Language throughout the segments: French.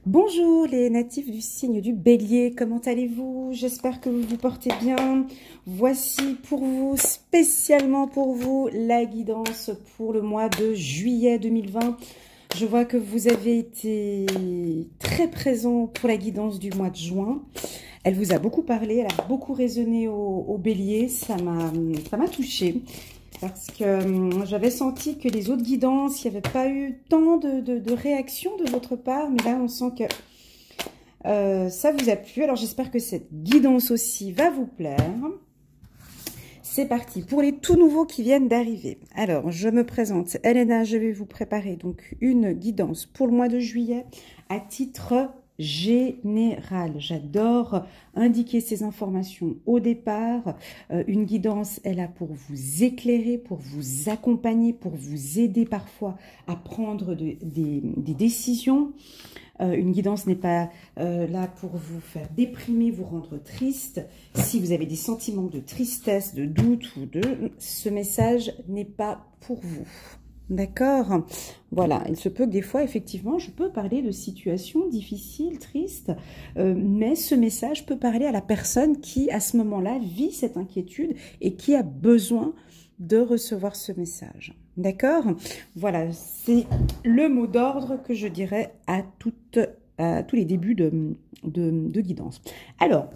Bonjour les natifs du signe du Bélier, comment allez-vous? J'espère que vous vous portez bien. Voici pour vous, spécialement pour vous, la guidance pour le mois de juillet 2020. Je vois que vous avez été très présent pour la guidance du mois de juin. Elle vous a beaucoup parlé, elle a beaucoup résonné au Bélier, ça m'a touchée. Parce que j'avais senti que les autres guidances, il n'y avait pas eu tant de réactions de votre part. Mais là, on sent que ça vous a plu. Alors, j'espère que cette guidance aussi va vous plaire. C'est parti pour les tout nouveaux qui viennent d'arriver. Alors, je me présente. Elena, je vais vous préparer donc une guidance pour le mois de juillet à titre général. J'adore indiquer ces informations au départ. Une guidance est là pour vous éclairer, pour vous accompagner, pour vous aider parfois à prendre des décisions. Une guidance n'est pas là pour vous faire déprimer, vous rendre triste. Si vous avez des sentiments de tristesse, de doute, ce message n'est pas pour vous. D'accord? Voilà, il se peut que des fois, effectivement, je peux parler de situations difficiles, tristes, mais ce message peut parler à la personne qui, à ce moment-là, vit cette inquiétude et qui a besoin de recevoir ce message. D'accord? Voilà, c'est le mot d'ordre que je dirais à tous les débuts de guidance. Alors,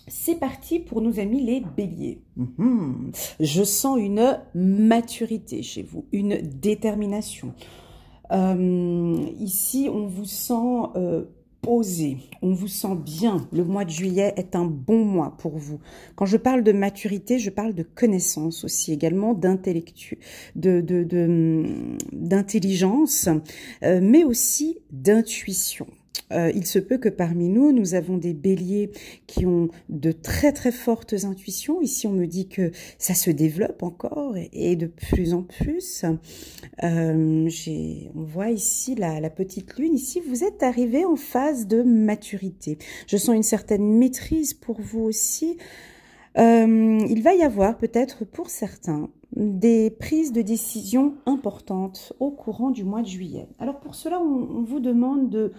c'est parti pour nos amis les béliers. Je sens une maturité chez vous, une détermination. Ici, on vous sent posé, on vous sent bien. Le mois de juillet est un bon mois pour vous. Quand je parle de maturité, je parle de connaissance aussi, également d'intelligence, mais aussi d'intuition. Il se peut que parmi nous, nous avons des béliers qui ont de très très fortes intuitions. Ici, on me dit que ça se développe encore et de plus en plus. On voit ici la petite lune. Ici, vous êtes arrivé en phase de maturité. Je sens une certaine maîtrise pour vous aussi. Il va y avoir peut-être pour certains des prises de décision importantes au courant du mois de juillet. Alors pour cela, on vous demande de...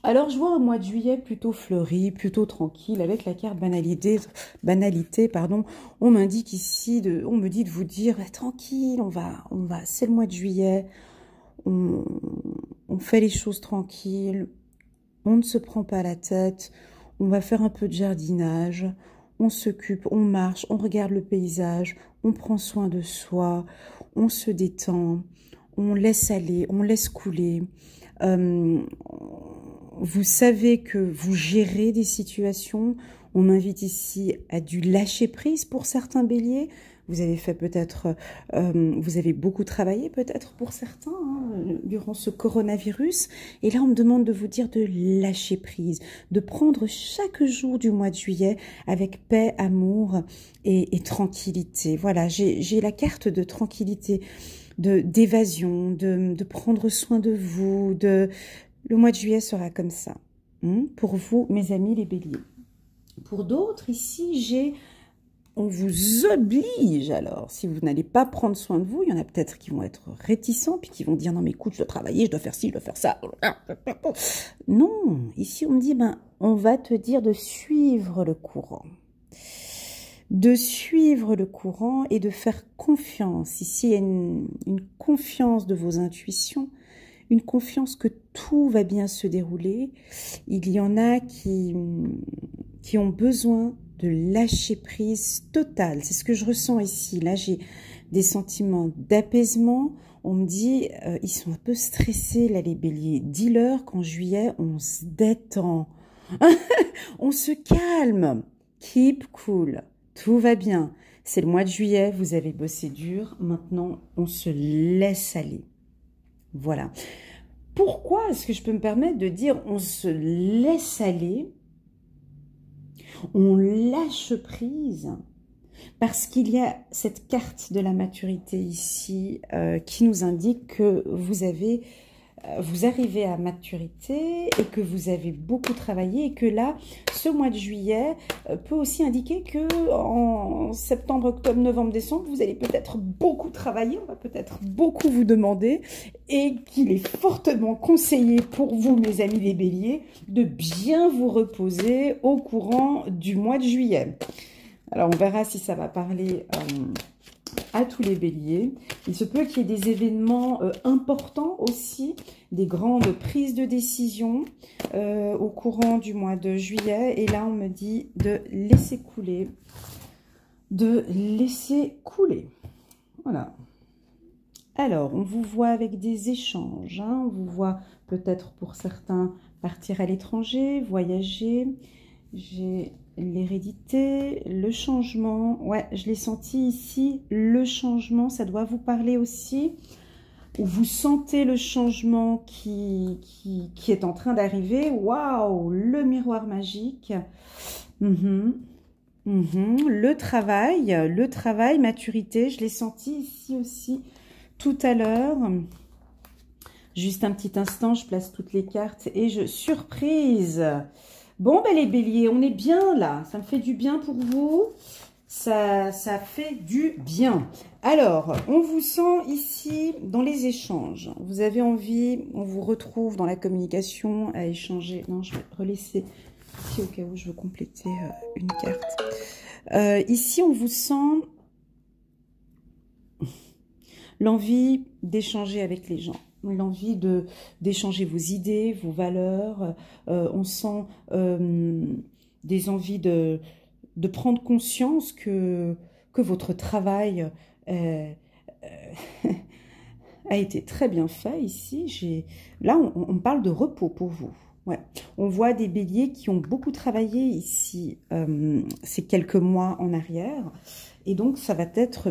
Alors, je vois un mois de juillet plutôt fleuri, plutôt tranquille, avec la carte banalité, pardon. On m'indique ici, on me dit de vous dire, tranquille, c'est le mois de juillet, on fait les choses tranquilles, on ne se prend pas la tête, on va faire un peu de jardinage, on s'occupe, on marche, on regarde le paysage, on prend soin de soi, on se détend, on laisse aller, on laisse couler. Vous savez que vous gérez des situations. On m'invite ici à du lâcher prise pour certains béliers. Vous avez fait peut-être, vous avez beaucoup travaillé peut-être pour certains durant ce coronavirus. Et là, on me demande de vous dire de lâcher prise, de prendre chaque jour du mois de juillet avec paix, amour et tranquillité. Voilà, j'ai la carte de tranquillité, d'évasion, de prendre soin de vous, Le mois de juillet sera comme ça, pour vous, mes amis les béliers. Pour d'autres, ici, on vous oblige alors. Si vous n'allez pas prendre soin de vous, il y en a peut-être qui vont être réticents, puis qui vont dire, non mais écoute, je dois travailler, je dois faire ci, je dois faire ça. Non, ici on me dit, on va te dire de suivre le courant. De suivre le courant et de faire confiance. Ici, il y a une confiance de vos intuitions, une confiance que tout va bien se dérouler. Il y en a qui ont besoin de lâcher prise totale. C'est ce que je ressens ici. Là, j'ai des sentiments d'apaisement. On me dit, ils sont un peu stressés, là, les béliers. Dis-leur qu'en juillet, on se détend. On se calme. Keep cool. Tout va bien. C'est le mois de juillet, vous avez bossé dur. Maintenant, on se laisse aller. Voilà. Pourquoi est-ce que je peux me permettre de dire on se laisse aller, on lâche prise? Parce qu'il y a cette carte de la maturité ici qui nous indique que vous avez vous arrivez à maturité et que vous avez beaucoup travaillé et que là, ce mois de juillet peut aussi indiquer que en septembre, octobre, novembre, décembre, vous allez peut-être beaucoup travailler, on va peut-être beaucoup vous demander et qu'il est fortement conseillé pour vous, mes amis les béliers, de bien vous reposer au courant du mois de juillet. Alors, on verra si ça va parler à tous les béliers. Il se peut qu'il y ait des événements importants aussi, des grandes prises de décision au courant du mois de juillet. Et là, on me dit de laisser couler. De laisser couler. Voilà. Alors, on vous voit avec des échanges. Hein. On vous voit peut-être pour certains partir à l'étranger, voyager. J'ai l'hérédité, le changement. Ouais, je l'ai senti ici. Le changement, ça doit vous parler aussi. Vous sentez le changement qui est en train d'arriver. Waouh, le miroir magique. Le travail, maturité. Je l'ai senti ici aussi tout à l'heure. Juste un petit instant, je place toutes les cartes et je... Surprise! Bon, ben les béliers, on est bien là. Ça me fait du bien pour vous. Ça fait du bien. Alors, on vous sent ici dans les échanges. Vous avez envie, on vous retrouve dans la communication à échanger. Non, je vais relaisser ici au cas où je veux compléter une carte. Ici, on vous sent l'envie d'échanger avec les gens. L'envie d'échanger vos idées, vos valeurs. On sent des envies de prendre conscience que votre travail a été très bien fait ici. Là, on parle de repos pour vous. Ouais. On voit des béliers qui ont beaucoup travaillé ici ces quelques mois en arrière. Et donc, ça va être...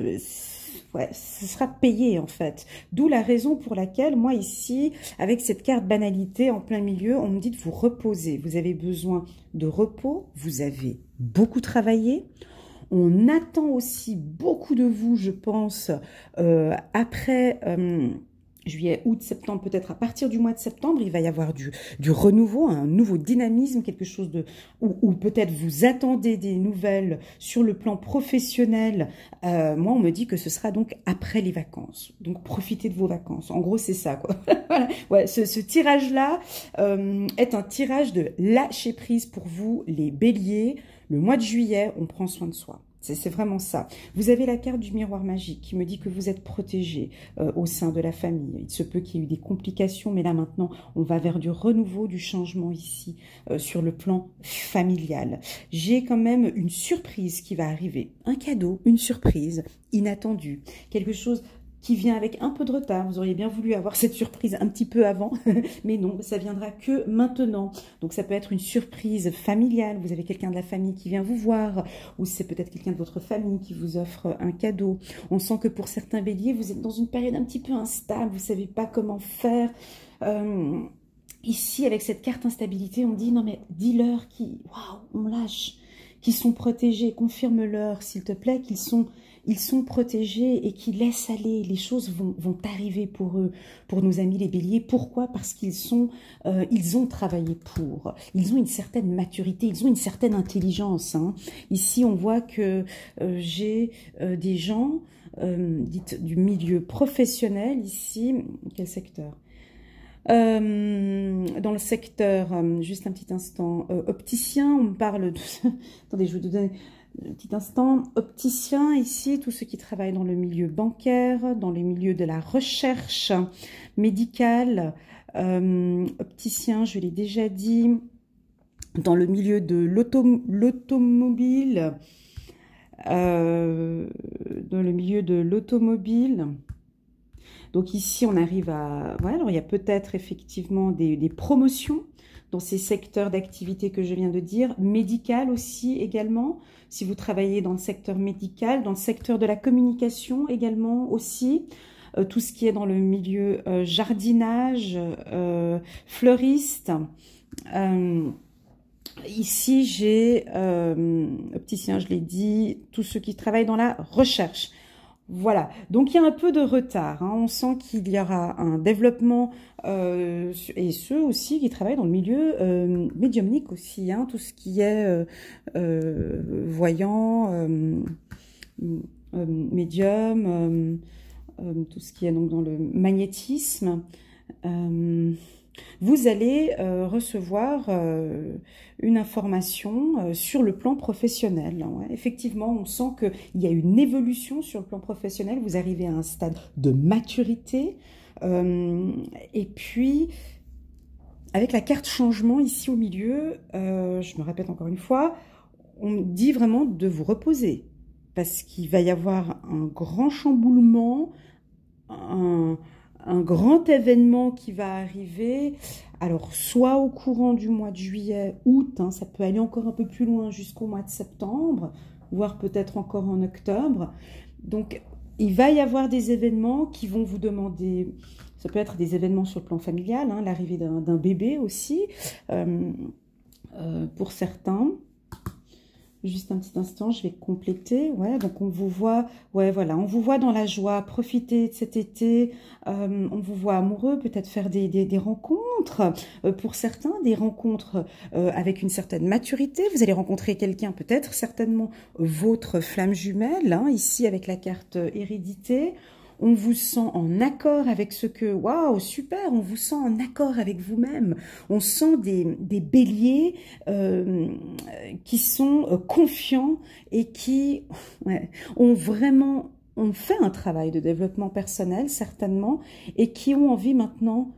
Ouais, ce sera payé en fait. D'où la raison pour laquelle, moi ici, avec cette carte banalité en plein milieu, on me dit de vous reposer. Vous avez besoin de repos, vous avez beaucoup travaillé. On attend aussi beaucoup de vous, je pense, après... juillet, août, septembre, peut-être à partir du mois de septembre, il va y avoir du renouveau, un nouveau dynamisme, quelque chose de... Ou peut-être vous attendez des nouvelles sur le plan professionnel. Moi, on me dit que ce sera donc après les vacances. Donc, profitez de vos vacances. En gros, c'est ça, quoi. Voilà. Ouais, ce tirage-là est un tirage de lâcher prise pour vous, les béliers. Le mois de juillet, on prend soin de soi. C'est vraiment ça. Vous avez la carte du miroir magique qui me dit que vous êtes protégé au sein de la famille. Il se peut qu'il y ait eu des complications, mais là maintenant, on va vers du renouveau, du changement ici sur le plan familial. J'ai quand même une surprise qui va arriver. Un cadeau, une surprise inattendue. Quelque chose qui vient avec un peu de retard. Vous auriez bien voulu avoir cette surprise un petit peu avant, mais non, ça viendra que maintenant. Donc ça peut être une surprise familiale, vous avez quelqu'un de la famille qui vient vous voir, ou c'est peut-être quelqu'un de votre famille qui vous offre un cadeau. On sent que pour certains béliers, vous êtes dans une période un petit peu instable, vous ne savez pas comment faire. Ici, avec cette carte instabilité, on dit, non mais dis-leur qui, waouh, on lâche, qui sont protégés, confirme-leur, s'il te plaît, qu'ils sont protégés et qu'ils laissent aller. Les choses vont arriver pour eux, pour nos amis les béliers. Pourquoi? Parce qu'ils ont travaillé pour. Ils ont une certaine maturité, ils ont une certaine intelligence. Hein. Ici, on voit que j'ai des gens dites du milieu professionnel ici. Quel secteur? Dans le secteur, juste un petit instant, opticien, on me parle de... Attendez, je vais vous donner un petit instant. Opticien, ici, tous ceux qui travaillent dans le milieu bancaire, dans le milieu de la recherche médicale. Opticien, je l'ai déjà dit, dans le milieu de l'automobile. Dans le milieu de l'automobile. Donc ici, on arrive à... Voilà, alors il y a peut-être effectivement des promotions dans ces secteurs d'activité que je viens de dire. Médical aussi également, si vous travaillez dans le secteur médical, dans le secteur de la communication également aussi. Tout ce qui est dans le milieu jardinage, fleuriste. Ici, j'ai opticien, je l'ai dit, tous ceux qui travaillent dans la recherche. Voilà, donc il y a un peu de retard, hein. On sent qu'il y aura un développement, et ceux aussi qui travaillent dans le milieu médiumnique aussi, hein, tout ce qui est voyant, médium, tout ce qui est donc dans le magnétisme. Vous allez recevoir une information sur le plan professionnel. Ouais. Effectivement, on sent qu'il y a une évolution sur le plan professionnel. Vous arrivez à un stade de maturité. Et puis, avec la carte changement ici au milieu, je me répète encore une fois, on dit vraiment de vous reposer. Parce qu'il va y avoir un grand chamboulement, un grand événement qui va arriver, alors soit au courant du mois de juillet, août, hein, ça peut aller encore un peu plus loin jusqu'au mois de septembre, voire peut-être encore en octobre. Donc, il va y avoir des événements qui vont vous demander, ça peut être des événements sur le plan familial, hein, l'arrivée d'un bébé aussi, pour certains. Juste un petit instant, je vais compléter. Ouais, donc on vous voit, ouais, voilà, on vous voit dans la joie, profiter de cet été. On vous voit amoureux, peut-être faire des rencontres. Pour certains, des rencontres avec une certaine maturité. Vous allez rencontrer quelqu'un, peut-être certainement votre flamme jumelle, hein, ici avec la carte hérédité. On vous sent en accord avec ce que... Waouh, super, on vous sent en accord avec vous-même. On sent des béliers qui sont confiants et qui ont vraiment... ont fait un travail de développement personnel, certainement, et qui ont envie maintenant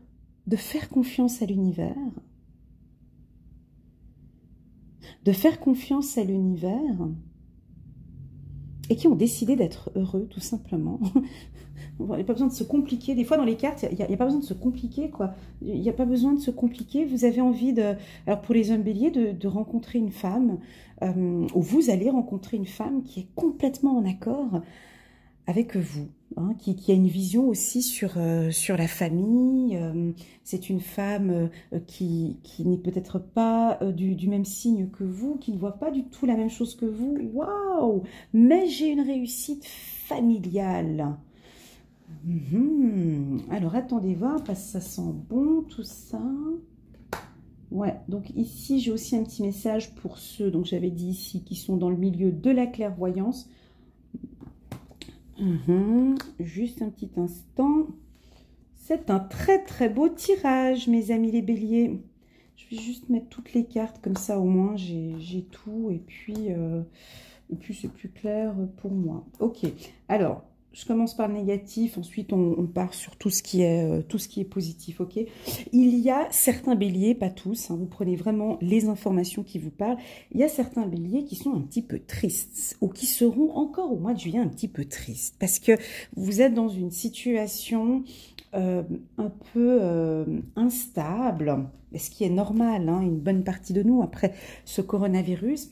de faire confiance à l'univers. De faire confiance à l'univers et qui ont décidé d'être heureux, tout simplement. Il n'y a pas besoin de se compliquer. Des fois, dans les cartes, il n'y a pas besoin de se compliquer, quoi. Il n'y a pas besoin de se compliquer. Vous avez envie de... Alors, pour les hommes béliers, de rencontrer une femme, ou vous allez rencontrer une femme qui est complètement en accord avec vous, hein, qui a une vision aussi sur la famille. C'est une femme qui n'est peut-être pas du même signe que vous, qui ne voit pas du tout la même chose que vous. Waouh! Mais j'ai une réussite familiale. Alors, attendez voir, parce que ça sent bon, tout ça. Ouais, donc ici, j'ai aussi un petit message pour ceux, donc j'avais dit ici, qui sont dans le milieu de la clairvoyance. Juste un petit instant. C'est un très très beau tirage, mes amis les béliers. Je vais juste mettre toutes les cartes, comme ça au moins j'ai tout, et puis c'est plus clair pour moi. Ok, alors... Je commence par le négatif, ensuite on part sur tout ce qui est positif, ok? Il y a certains béliers, pas tous, hein, vous prenez vraiment les informations qui vous parlent. Il y a certains béliers qui sont un petit peu tristes, ou qui seront encore au mois de juillet un petit peu tristes, parce que vous êtes dans une situation un peu instable, ce qui est normal, hein, une bonne partie de nous. Après ce coronavirus,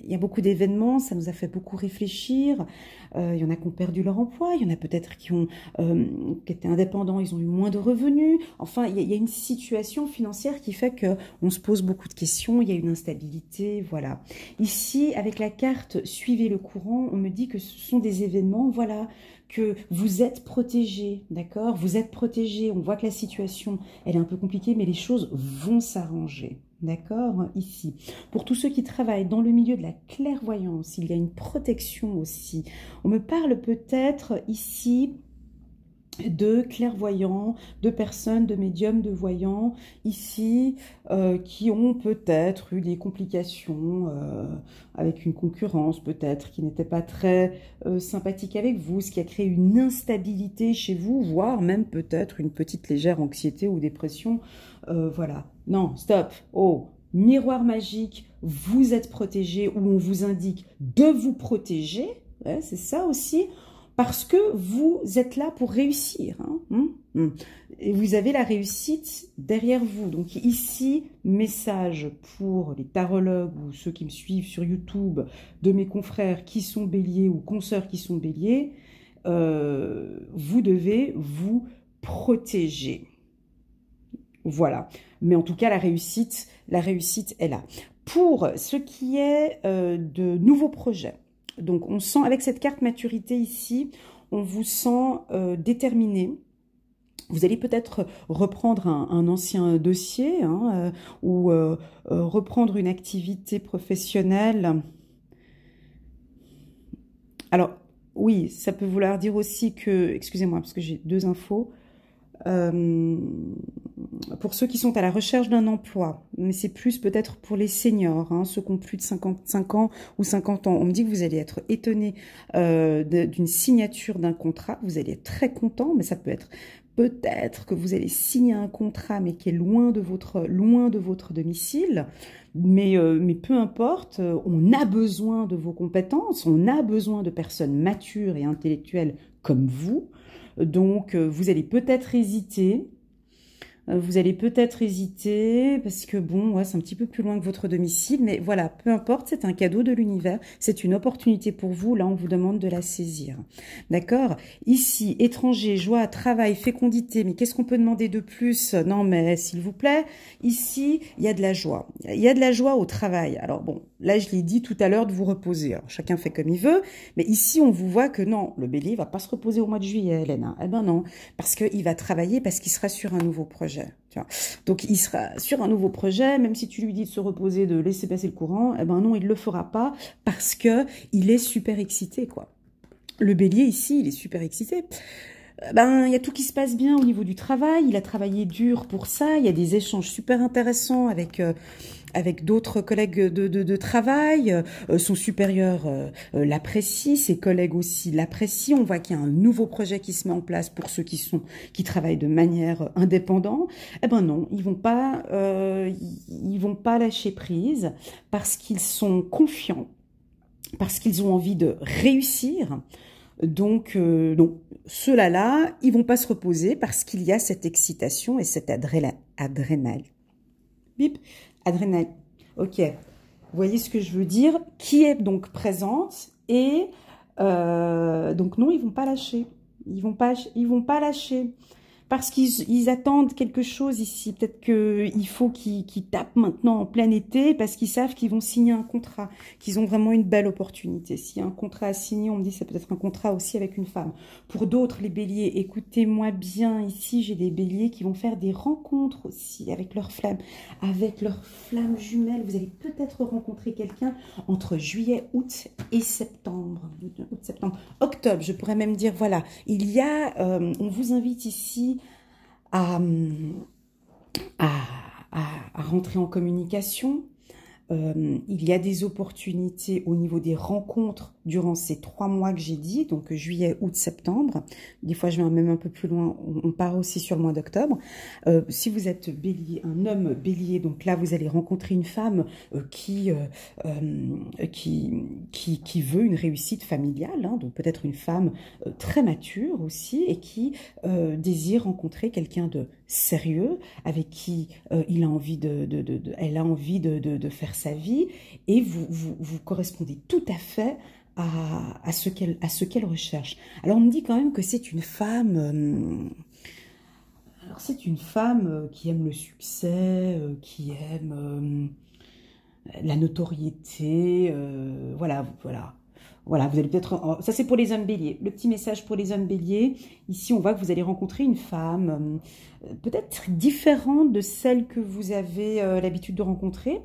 il y a beaucoup d'événements, ça nous a fait beaucoup réfléchir. Il y en a qui ont perdu leur emploi, il y en a peut-être qui étaient indépendants, ils ont eu moins de revenus. Enfin, il y a une situation financière qui fait qu'on se pose beaucoup de questions, il y a une instabilité, voilà. Ici, avec la carte « Suivez le courant », on me dit que ce sont des événements, voilà, que vous êtes protégés, d'accord? Vous êtes protégés, on voit que la situation, elle est un peu compliquée, mais les choses vont s'arranger. D'accord, ici. Pour tous ceux qui travaillent dans le milieu de la clairvoyance, il y a une protection aussi. On me parle peut-être ici de clairvoyants, de personnes, de médiums, de voyants, ici, qui ont peut-être eu des complications avec une concurrence, peut-être, qui n'était pas très sympathique avec vous, ce qui a créé une instabilité chez vous, voire même peut-être une petite légère anxiété ou dépression. Voilà. Non, stop. Oh, miroir magique, vous êtes protégé, ou on vous indique de vous protéger. Ouais, c'est ça aussi. Parce que vous êtes là pour réussir. Et vous avez la réussite derrière vous. Donc ici, message pour les tarologues ou ceux qui me suivent sur YouTube, de mes confrères qui sont béliers ou consoeurs qui sont béliers, vous devez vous protéger. Voilà. Mais en tout cas, la réussite est là. Pour ce qui est de nouveaux projets, donc on sent avec cette carte maturité ici, on vous sent déterminé. Vous allez peut-être reprendre un ancien dossier hein, ou reprendre une activité professionnelle. Alors, oui, ça peut vouloir dire aussi que, excusez-moi, parce que j'ai deux infos, pour ceux qui sont à la recherche d'un emploi, mais c'est plus peut-être pour les seniors, hein, ceux qui ont plus de 55 ans ou 50 ans. On me dit que vous allez être étonné d'une signature d'un contrat, vous allez être très content, mais ça peut être peut-être que vous allez signer un contrat, mais qui est loin de votre domicile. Mais peu importe, on a besoin de vos compétences, on a besoin de personnes matures et intellectuelles comme vous. Donc, vous allez peut-être hésiter. Parce que bon, ouais, c'est un petit peu plus loin que votre domicile, mais voilà, peu importe, c'est un cadeau de l'univers, c'est une opportunité pour vous, là on vous demande de la saisir. D'accord? Ici, étranger, joie, travail, fécondité, mais qu'est-ce qu'on peut demander de plus? Non mais s'il vous plaît, ici, il y a de la joie. Il y a de la joie au travail. Alors bon, là je l'ai dit tout à l'heure de vous reposer, alors, chacun fait comme il veut, mais ici on vous voit que non, le bélier ne va pas se reposer au mois de juillet, Hélène. Eh ben non, parce qu'il va travailler, parce qu'il sera sur un nouveau projet. Tu vois. Donc, il sera sur un nouveau projet, même si tu lui dis de se reposer, de laisser passer le courant, eh ben non, il ne le fera pas parce que il est super excité, quoi. Le bélier, ici, il est super excité. Ben, il y a tout qui se passe bien au niveau du travail, il a travaillé dur pour ça, il y a des échanges super intéressants avec d'autres collègues de travail, son supérieur l'apprécie, ses collègues aussi l'apprécient, on voit qu'il y a un nouveau projet qui se met en place pour ceux qui travaillent de manière indépendante. Eh ben non, ils vont pas lâcher prise parce qu'ils sont confiants, parce qu'ils ont envie de réussir. Donc, non, ceux-là, ils vont pas se reposer parce qu'il y a cette excitation et cette adrénaline. Bip, adrénaline. Ok, vous voyez ce que je veux dire? Qui est donc présente et donc non, ils vont pas lâcher. Ils vont pas lâcher. Parce qu'ils attendent quelque chose ici. Peut-être qu'il faut qu'ils tapent maintenant en plein été parce qu'ils savent qu'ils vont signer un contrat, qu'ils ont vraiment une belle opportunité. S'il y a un contrat à signer, on me dit que c'est peut-être un contrat aussi avec une femme. Pour d'autres, les béliers, écoutez-moi bien, ici j'ai des béliers qui vont faire des rencontres aussi avec leurs flammes jumelles. Vous allez peut-être rencontrer quelqu'un entre juillet, août et septembre. Octobre, je pourrais même dire, voilà, il y a, on vous invite ici à rentrer en communication. Il y a des opportunités au niveau des rencontres durant ces 3 mois que j'ai dit, donc juillet, août, septembre. Des fois, je vais même un peu plus loin, on part aussi sur le mois d'octobre. Si vous êtes bélier, un homme bélier, donc là, vous allez rencontrer une femme qui veut une réussite familiale, hein, donc peut-être une femme très mature aussi, et qui désire rencontrer quelqu'un de sérieux, avec qui elle a envie de faire sa vie, et vous correspondez tout à fait à ce qu'elle recherche. Alors on me dit quand même que c'est une femme, qui aime le succès, qui aime la notoriété, voilà. Voilà, vous allez peut-être... Ça, c'est pour les hommes béliers. Le petit message pour les hommes béliers. Ici, on voit que vous allez rencontrer une femme peut-être différente de celle que vous avez l'habitude de rencontrer.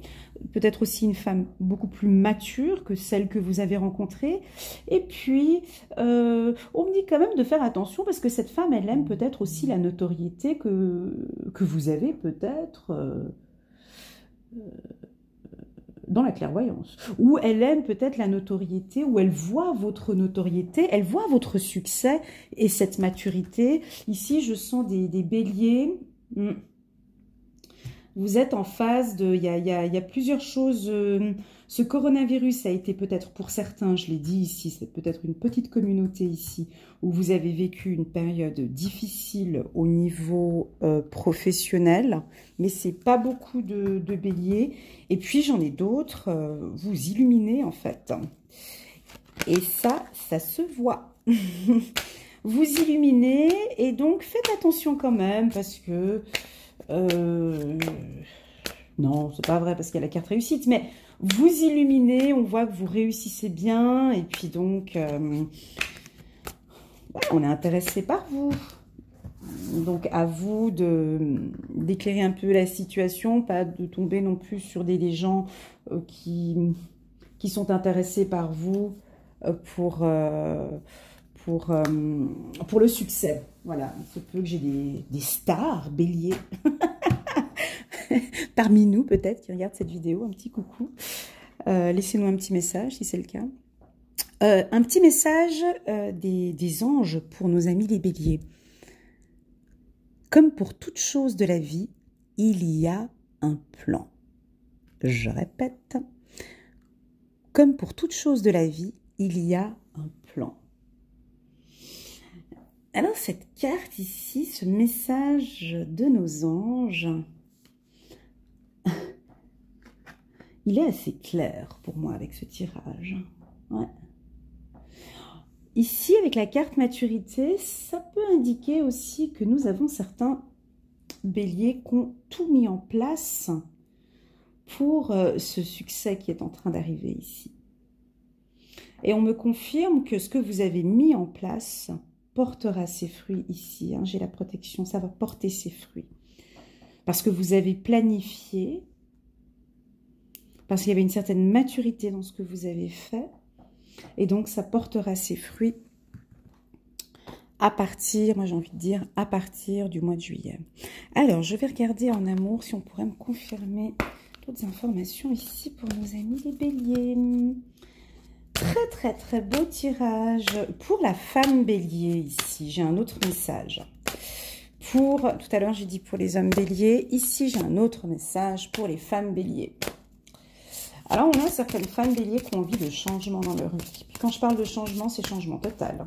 Peut-être aussi une femme beaucoup plus mature que celle que vous avez rencontrée. Et puis, on me dit quand même de faire attention parce que cette femme, elle aime peut-être aussi la notoriété que vous avez peut-être... dans la clairvoyance, où elle aime peut-être la notoriété, où elle voit votre notoriété, elle voit votre succès et cette maturité. Ici, je sens des béliers. Vous êtes en phase de... Il y a plusieurs choses. Ce coronavirus a été peut-être pour certains, je l'ai dit ici, c'est peut-être une petite communauté ici, où vous avez vécu une période difficile au niveau professionnel, mais c'est pas beaucoup de béliers. Et puis j'en ai d'autres, vous illuminez en fait. Et ça se voit. Vous illuminez et donc faites attention quand même parce que... non, c'est pas vrai parce qu'il y a la carte réussite, mais vous illuminez, on voit que vous réussissez bien, et puis donc, voilà, on est intéressé par vous. Donc, à vous d'éclairer un peu la situation, pas de tomber non plus sur des gens qui sont intéressés par vous pour le succès. Voilà, il se peut que j'ai des stars, bélier, parmi nous peut-être, qui regardent cette vidéo. Un petit coucou. Laissez-nous un petit message si c'est le cas. Un petit message des anges pour nos amis les béliers. Comme pour toute chose de la vie, il y a un plan. Je répète, comme pour toute chose de la vie, il y a un plan. Alors cette carte ici, ce message de nos anges, il est assez clair pour moi avec ce tirage. Ouais. Ici, avec la carte maturité, ça peut indiquer aussi que nous avons certains béliers qui ont tout mis en place pour ce succès qui est en train d'arriver ici. Et on me confirme que ce que vous avez mis en place portera ses fruits ici. Hein. J'ai la protection, ça va porter ses fruits. Parce que vous avez planifié, parce qu'il y avait une certaine maturité dans ce que vous avez fait. Et donc, ça portera ses fruits à partir, moi j'ai envie de dire, à partir du mois de juillet. Alors, je vais regarder en amour si on pourrait me confirmer d'autres informations ici pour nos amis les béliers. Très, très, très beau tirage. Pour la femme bélier ici, j'ai un autre message. Tout à l'heure, j'ai dit pour les hommes béliers. Ici, j'ai un autre message pour les femmes béliers. Alors, on a certaines femmes béliers qui ont envie de changement dans leur vie. Puis quand je parle de changement, c'est changement total.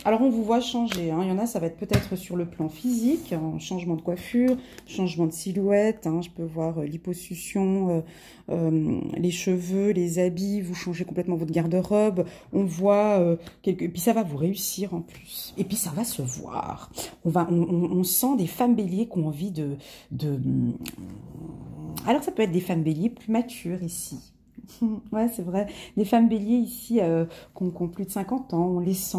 Alors, on vous voit changer. Hein. Il y en a, ça va être peut-être sur le plan physique, un changement de coiffure, changement de silhouette. Hein. Je peux voir liposuction, les cheveux, les habits. Vous changez complètement votre garde-robe. On voit quelques... Puis ça va vous réussir en plus. Et puis ça va se voir. On sent des femmes béliers qui ont envie Alors, ça peut être des femmes béliers plus matures ici. Ouais, c'est vrai. Des femmes béliers ici qui ont plus de 50 ans, on les sent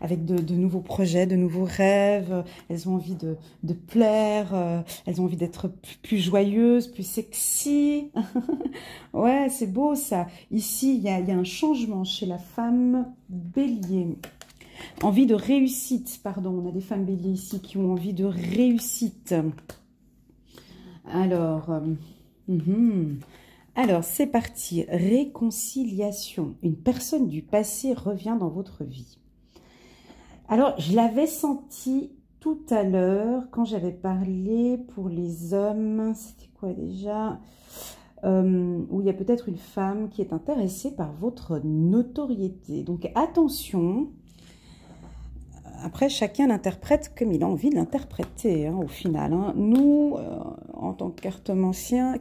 avec de nouveaux projets, de nouveaux rêves. Elles ont envie de plaire, elles ont envie d'être plus joyeuses, plus sexy. Ouais, c'est beau ça. Ici, il y a un changement chez la femme bélier. Envie de réussite, pardon. On a des femmes béliers ici qui ont envie de réussite. Alors, alors c'est parti. Réconciliation. Une personne du passé revient dans votre vie. Alors, je l'avais senti tout à l'heure quand j'avais parlé pour les hommes. C'était quoi déjà? Où il y a peut-être une femme qui est intéressée par votre notoriété. Donc, attention. Après, chacun l'interprète comme il a envie de l'interpréter, hein, au final. Hein. Nous, en tant que cartomancienne,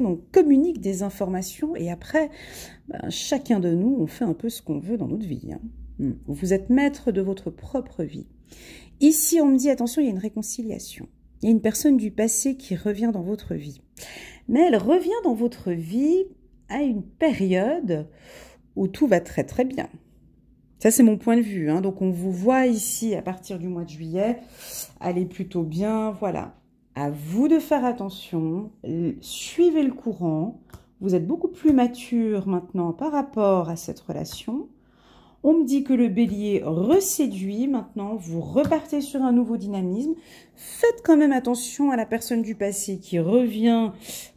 on communique des informations et après, chacun de nous, on fait un peu ce qu'on veut dans notre vie. Hein. Vous êtes maître de votre propre vie. Ici, on me dit, attention, il y a une réconciliation. Il y a une personne du passé qui revient dans votre vie. Mais elle revient dans votre vie à une période où tout va très très bien. Ça, c'est mon point de vue. Hein. Donc, on vous voit ici, à partir du mois de juillet, aller plutôt bien. Voilà. À vous de faire attention. Suivez le courant. Vous êtes beaucoup plus mature maintenant par rapport à cette relation. On me dit que le bélier reséduit. Maintenant, vous repartez sur un nouveau dynamisme. Faites quand même attention à la personne du passé qui revient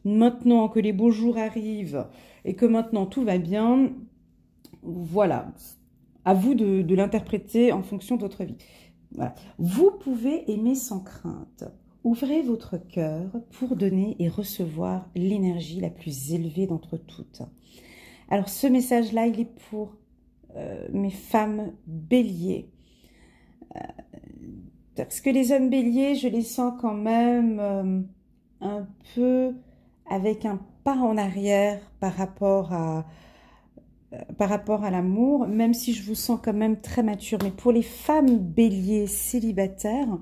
maintenant que les beaux jours arrivent et que maintenant tout va bien. Voilà. À vous de l'interpréter en fonction de votre vie. Voilà. Vous pouvez aimer sans crainte. Ouvrez votre cœur pour donner et recevoir l'énergie la plus élevée d'entre toutes. Alors, ce message-là, il est pour mes femmes béliers. Parce que les hommes béliers, je les sens quand même un peu avec un pas en arrière par rapport à l'amour, même si je vous sens quand même très mature. Mais pour les femmes béliers célibataires,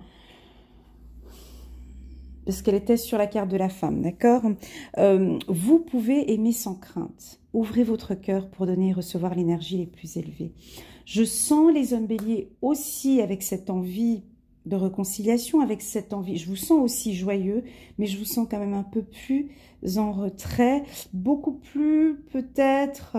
parce qu'elle était sur la carte de la femme, d'accord, vous pouvez aimer sans crainte. Ouvrez votre cœur pour donner et recevoir l'énergie les plus élevées. Je sens les hommes béliers aussi avec cette envie de réconciliation, avec cette envie. Je vous sens aussi joyeux, mais je vous sens quand même un peu plus en retrait, beaucoup plus peut-être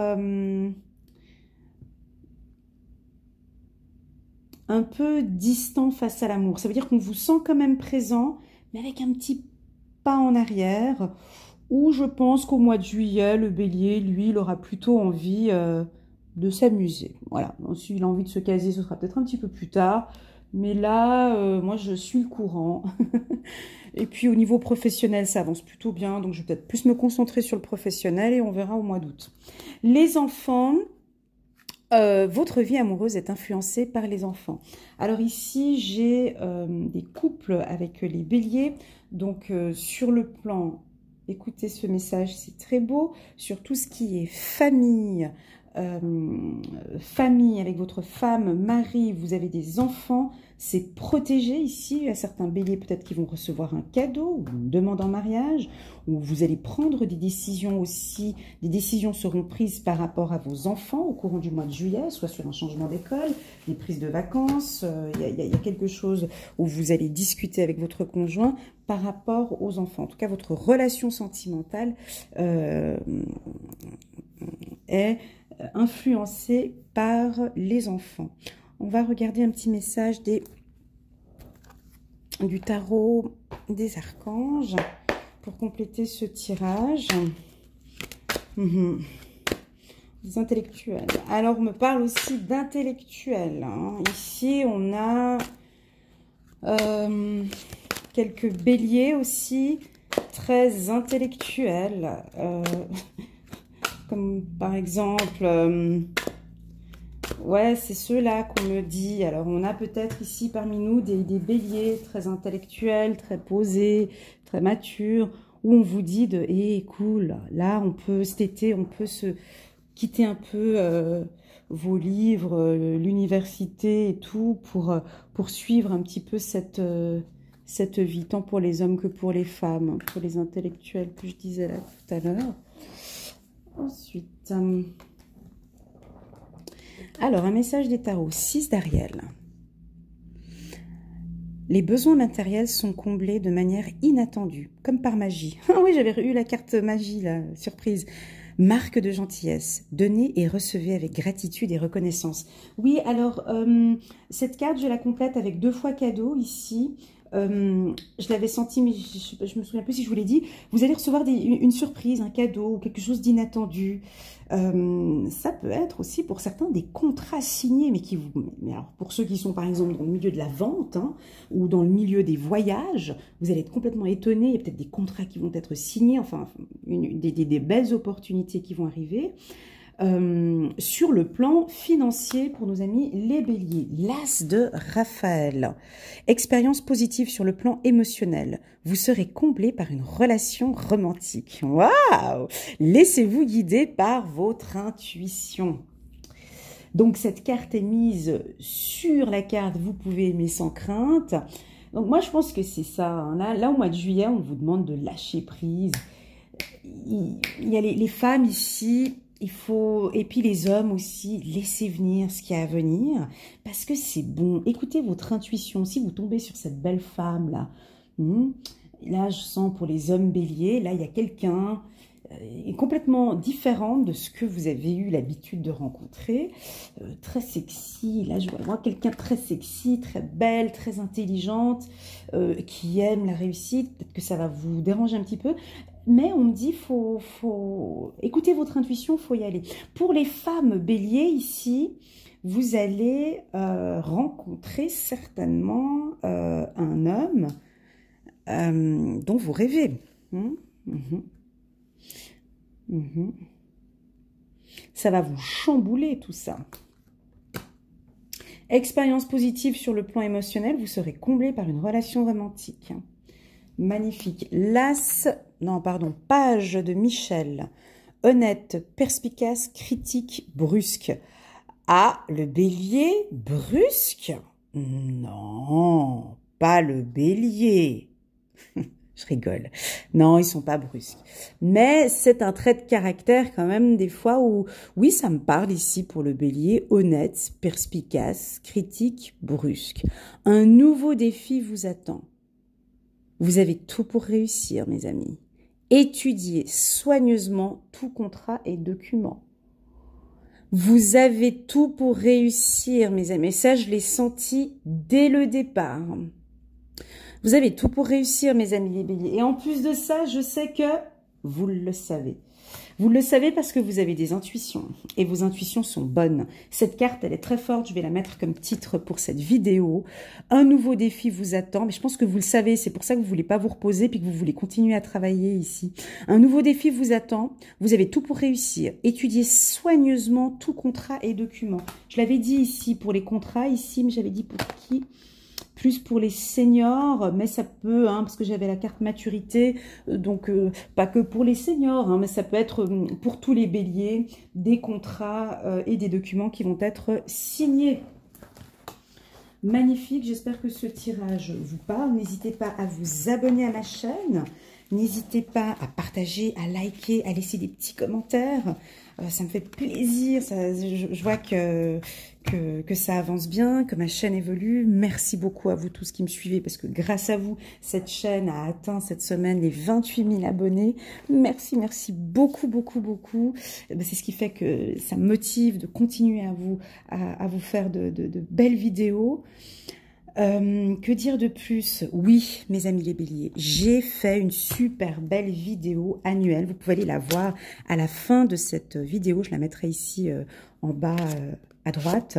un peu distant face à l'amour. Ça veut dire qu'on vous sent quand même présent, mais avec un petit pas en arrière, où je pense qu'au mois de juillet, le bélier, lui, il aura plutôt envie de s'amuser. Voilà, s'il a envie de se caser, ce sera peut-être un petit peu plus tard. Mais là, moi, je suis le courant. Et puis, au niveau professionnel, ça avance plutôt bien. Donc, je vais peut-être plus me concentrer sur le professionnel et on verra au mois d'août. Les enfants, votre vie amoureuse est influencée par les enfants. Alors ici, j'ai des couples avec les béliers. Donc, sur le plan, écoutez ce message, c'est très beau. Sur tout ce qui est famille, famille avec votre femme, mari, vous avez des enfants, c'est protégé ici. Il y a certains béliers peut-être qui vont recevoir un cadeau ou une demande en mariage, ou vous allez prendre des décisions aussi. Des décisions seront prises par rapport à vos enfants au courant du mois de juillet, soit sur un changement d'école, des prises de vacances. Il y a quelque chose où vous allez discuter avec votre conjoint par rapport aux enfants. En tout cas, votre relation sentimentale est influencé par les enfants. On va regarder un petit message du tarot des archanges pour compléter ce tirage. Des intellectuels. Alors, on me parle aussi d'intellectuels. Ici, on a quelques béliers aussi, très intellectuels. Comme par exemple, ouais, c'est ceux-là qu'on me dit. Alors, on a peut-être ici parmi nous des béliers très intellectuels, très posés, très matures, où on vous dit de, cool, là, on peut, cet été, on peut se quitter un peu vos livres, l'université et tout, pour suivre un petit peu cette vie, tant pour les hommes que pour les femmes, pour les intellectuels que je disais là tout à l'heure. Ensuite, alors un message des tarots, 6 d'Ariel. Les besoins matériels sont comblés de manière inattendue, comme par magie. Ah oui, j'avais eu la carte magie, là, surprise. Marque de gentillesse, donnez et recevez avec gratitude et reconnaissance. Oui, alors, cette carte, je la complète avec 2 fois cadeau ici. Je l'avais senti, mais je me souviens plus si je vous l'ai dit. Vous allez recevoir une surprise, un cadeau, quelque chose d'inattendu. Ça peut être aussi pour certains des contrats signés, mais alors pour ceux qui sont par exemple dans le milieu de la vente ou dans le milieu des voyages, vous allez être complètement étonnés. Il y a peut-être des contrats qui vont être signés, enfin des belles opportunités qui vont arriver. Sur le plan financier pour nos amis les béliers, l'as de Raphaël. Expérience positive sur le plan émotionnel. Vous serez comblé par une relation romantique. Waouh! Laissez-vous guider par votre intuition. Donc cette carte est mise sur la carte, vous pouvez aimer sans crainte. Donc moi je pense que c'est ça. Là au mois de juillet, on vous demande de lâcher prise. Il y a les femmes ici. Et puis les hommes aussi, laissez venir ce qui a à venir, parce que c'est bon. Écoutez votre intuition. Si vous tombez sur cette belle femme-là, là, je sens pour les hommes béliers, là, il y a quelqu'un complètement différent de ce que vous avez eu l'habitude de rencontrer. Très sexy, là, je vois quelqu'un très sexy, très belle, très intelligente, qui aime la réussite. Peut-être que ça va vous déranger un petit peu. Mais on me dit, faut écouter votre intuition, faut y aller. Pour les femmes béliers ici, vous allez rencontrer certainement un homme dont vous rêvez. Ça va vous chambouler tout ça. Expérience positive sur le plan émotionnel, vous serez comblé par une relation romantique. Magnifique. Page de Michel. Honnête, perspicace, critique, brusque. Ah, le bélier, brusque? Non, pas le bélier. Je rigole. Non, ils sont pas brusques. Mais c'est un trait de caractère quand même des fois où, oui, ça me parle ici pour le bélier, honnête, perspicace, critique, brusque. Un nouveau défi vous attend. Vous avez tout pour réussir, mes amis. Étudiez soigneusement tout contrat et document. Vous avez tout pour réussir, mes amis. Et ça, je l'ai senti dès le départ. Vous avez tout pour réussir, mes amis les béliers. Et en plus de ça, je sais que vous le savez. Vous le savez parce que vous avez des intuitions. Et vos intuitions sont bonnes. Cette carte, elle est très forte. Je vais la mettre comme titre pour cette vidéo. Un nouveau défi vous attend. Mais je pense que vous le savez. C'est pour ça que vous ne voulez pas vous reposer puis que vous voulez continuer à travailler ici. Un nouveau défi vous attend. Vous avez tout pour réussir. Étudiez soigneusement tout contrat et document. Je l'avais dit ici pour les contrats. Ici, mais j'avais dit pour qui ? Plus pour les seniors, mais ça peut, parce que j'avais la carte maturité, donc pas que pour les seniors, mais ça peut être pour tous les béliers, des contrats et des documents qui vont être signés. Magnifique, j'espère que ce tirage vous parle. N'hésitez pas à vous abonner à ma chaîne. N'hésitez pas à partager, à liker, à laisser des petits commentaires. Ça me fait plaisir. Je vois que ça avance bien, que ma chaîne évolue. Merci beaucoup à vous tous qui me suivez parce que grâce à vous, cette chaîne a atteint cette semaine les 28 000 abonnés. Merci, merci beaucoup, beaucoup, beaucoup. C'est ce qui fait que ça me motive de continuer à vous faire de belles vidéos. Que dire de plus? Oui, mes amis les béliers, j'ai fait une super belle vidéo annuelle. Vous pouvez aller la voir à la fin de cette vidéo. Je la mettrai ici en bas à droite.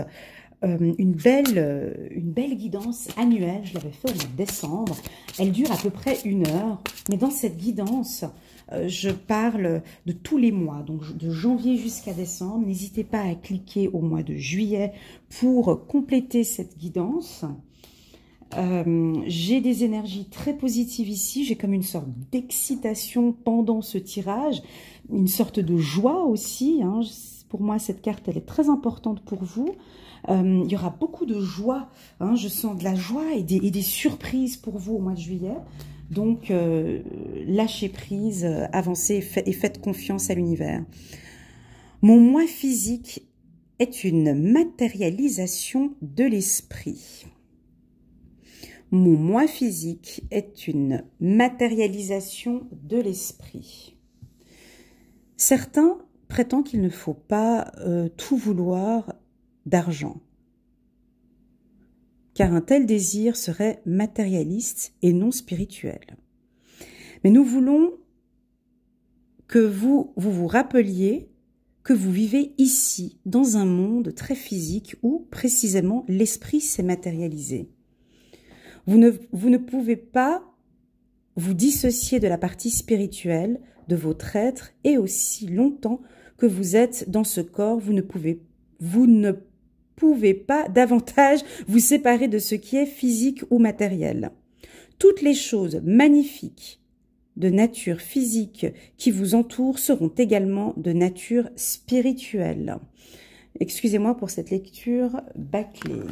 Une belle guidance annuelle. Je l'avais fait au mois de décembre. Elle dure à peu près 1 heure. Mais dans cette guidance, je parle de tous les mois, donc de janvier jusqu'à décembre. N'hésitez pas à cliquer au mois de juillet pour compléter cette guidance. J'ai des énergies très positives ici, j'ai comme une sorte d'excitation pendant ce tirage, une sorte de joie aussi, pour moi cette carte elle est très importante pour vous, il y aura beaucoup de joie, je sens de la joie et des surprises pour vous au mois de juillet, donc lâchez prise, avancez et faites confiance à l'univers. Mon moi physique est une matérialisation de l'esprit. Mon moi physique est une matérialisation de l'esprit. Certains prétendent qu'il ne faut pas tout vouloir d'argent, car un tel désir serait matérialiste et non spirituel. Mais nous voulons que vous vous rappeliez que vous vivez ici, dans un monde très physique où, précisément, l'esprit s'est matérialisé. Vous ne pouvez pas vous dissocier de la partie spirituelle de votre être et aussi longtemps que vous êtes dans ce corps, vous ne pouvez pas davantage vous séparer de ce qui est physique ou matériel. Toutes les choses magnifiques de nature physique qui vous entourent seront également de nature spirituelle. Excusez-moi pour cette lecture bâclée.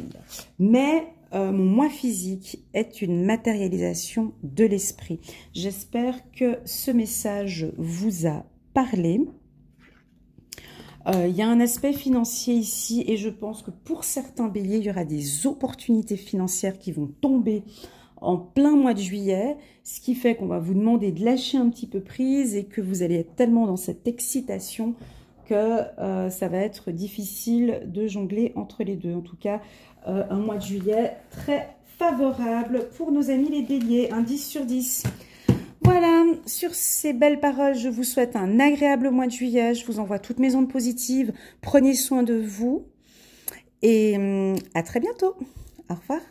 Mais mon moi physique est une matérialisation de l'esprit. J'espère que ce message vous a parlé. Il y a un aspect financier ici et je pense que pour certains béliers, il y aura des opportunités financières qui vont tomber en plein mois de juillet, ce qui fait qu'on va vous demander de lâcher un petit peu prise et que vous allez être tellement dans cette excitation que ça va être difficile de jongler entre les deux. En tout cas, un mois de juillet très favorable pour nos amis les béliers, un 10 sur 10. Voilà, sur ces belles paroles, je vous souhaite un agréable mois de juillet. Je vous envoie toutes mes ondes positives. Prenez soin de vous et à très bientôt. Au revoir.